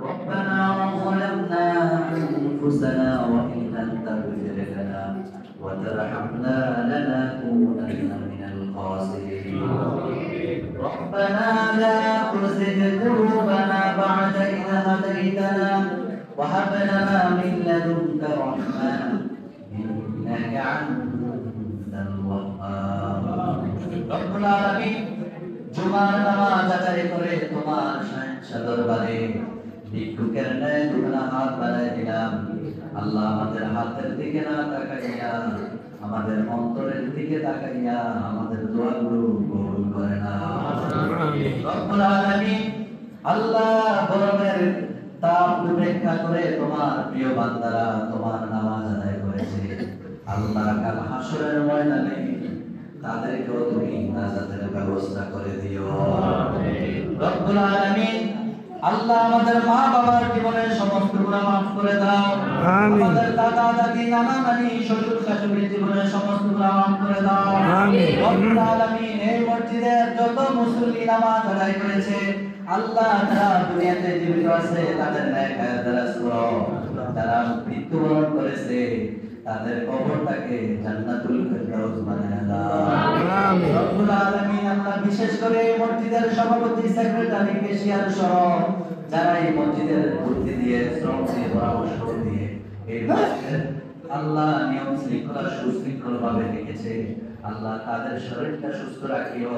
ربنا ظلمنا أنفسنا وإن لم تغفر لنا وترحمنا لنكونن من الخاسرين ربنا لا تزغ قلوبنا بعد إذ هديتنا وهب لنا من لدنك رحمة إنك أنت الوهاب رب العالمين জুমার নামাজ আদায় করে তোমার শাহেনশাহ দরবারে ভিক্ষুকের ন্যায় দুখানা হাত বাড়ায় দিলাম আল্লাহ আমাদের হাতের দিকে না তাকাইয়া আমাদের অন্তরের দিকে তাকাইয়া আমাদের দোয়াগুলো কবুল করে না রব্বুল আলামিন আল্লাহ গরমের তাপ উপেক্ষা করে তোমার প্রিয় বান্দারা তোমার নামাজ আদায় করেছে আল্লাহ কাল হাসরের ময়দানে তাদেরকেও তুমি নাজাতের ব্যবস্থা করে দিও রব্বুল আলামিন আল্লাহ আমাদের মা বাবার জীবনের সমস্ত গুনাহ মাফ করে দাও আমিন আমাদের দাদা দাদি নানা নানি শ্বশুর শাশুড়ির জীবনের সমস্ত গুনাহ মাফ করে দাও আমিন রব্বুল আলামিন এই মসজিদের যত মুসল্লি নামাজ আদায় করেছে আল্লাহ তারা দুনিয়াতে জীবিত আছে তাদের নেক হায়াত দারাজ করো যারা মৃত্যুবরণ করেছে তাদের কবরটাকে জান্নাতুল ফেরদাউস বানায় দাও আমিন রব্বুল আলামিন আল্লাহ বিশেষ করে এই মসজিদের সভাপতি সেক্রেটারি কেশিয়ার সহ যারা এই মসজিদের বুদ্ধি দিয়ে শ্রম দিয়ে পরামর্শ দিয়ে এই মসজিদের আল্লাহ নিয়ম শৃঙ্খলা সুশৃঙ্খল ভাবে রেখেছে আল্লাহ তাদের শরীরটা সুস্থ রাখিও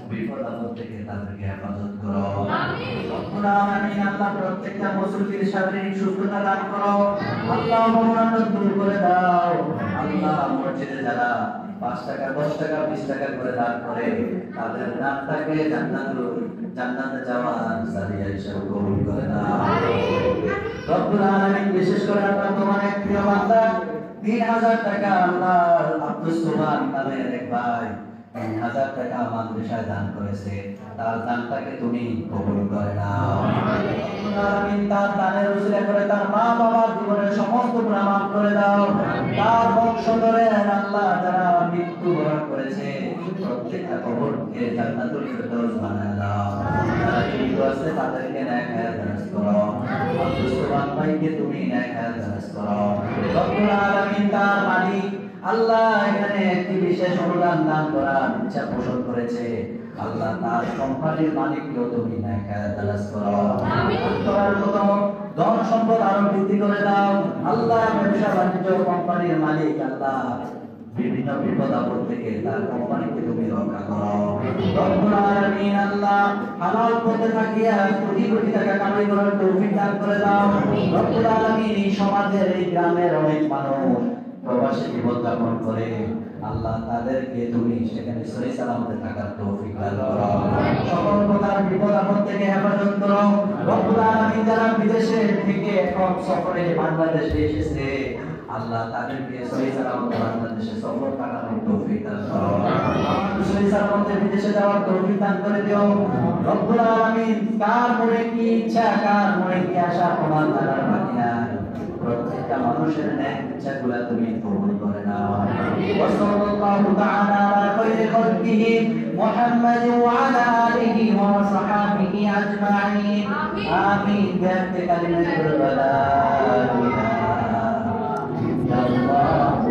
বিপদ আপদ থেকে তাদেরকে হেফাজত করো আমিন রব্বুল আলামিন আল্লাহ প্রত্যেকটা মুসল্লির শারীরিক সুস্থতা দান করো আল্লাহ মনোনয়ন দূর করে দাও আল্লাহ মসজিদে যারা 5 টাকা 10 টাকা 20 টাকা করে দান করে তাদের দানটাকে জান্নাতে যাওয়ার সারিয়া হিসেবে কবুল করে দাও রব্বুল আলামিন বিশেষ করে আমরা তোমার এক প্রিয় বান্দা 3000 টাকা আল্লাহ আব্দুস সুবহান নামের এক ভাই 3000 টাকা মাদ্রাসায় দান করেছে তার দানটাকে তুমি কবুল করে নাও রব্বুল আলামিন তার দানের উসিলা করে তার মা বাবার জীবনের সমস্ত গুনাহ মাফ করে দাও তার বংশধরের আল্লাহ যারা মৃত্যুবরণ করেছে প্রত্যেকটা কবরকে জান্নাতুল ফেরদাউস বানায় দাও যারা জীবিত আছে তাদেরকে নেক হায়াত দারাজ করো আব্দুস সুবহান ভাইকে তুমি নেক হায়াত দারাজ করো রব্বুল আলামিন তার মালিক আল্লাহ এখানে একটি বিশেষ অনুদান দান করার ইচ্ছা পোষণ করেছে আল্লাহ তার কোম্পানির মালিককেও তুমি নেক হায়াত দারাজ করো আমিন করার মতো ধন সম্পদ আরো বৃদ্ধি করে দাও আল্লাহ ব্যবসা বাণিজ্য কোম্পানির মালিক আল্লাহ বিভিন্ন বিপদ আপদ থেকে তার কোম্পানিকে তুমি রক্ষা করো রব্বুল আলামিন আল্লাহ হালাল পথে থাকিয়া কোটি কোটি টাকা কামাই করার তৌফিক দান করে দাও রব্বুল আলামিন এই সমাজের এই গ্রামের অনেক মানুষ প্রবাসী জীবন যাপন করে আল্লাহ তাদেরকে তুমি সেখানে সহি সালামতে থাকার তৌফিক দান করো সকল প্রকার বিপদ আপদ থেকে হেফাজত করো রব্বুল আলামিন যারা বিদেশে থেকে এখন সফরে বাংলাদেশে এসেছে আল্লাহ তাদেরকে সহি সালামতে বাংলাদেশে সফর কাটানোর তৌফিক দান করো আমাদের সহি সালামতে বিদেশে যাওয়ার তৌফিক দান করে দিও রব্বুল আলামিন কার মনে কি ইচ্ছা কার মনে কি আশা তোমার জানার বাকি নাই প্রত্যেকটা মানুষের নেক ইচ্ছাগুলো তুমি কবুল করে নাও ওয়া সাল্লাল্লাহু তাআলা আলা খায়রি খালকিহি মুহাম্মাদিন ওয়া আলা আলিহি ওয়া সাহবিহি আজমাইন আমিন বিহাqqi কালিমাতিল লা ইলাহা ইল্লাল্লাহু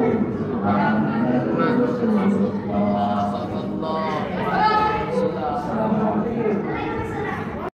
মুহাম্মাদুর রাসূলুল্লাহ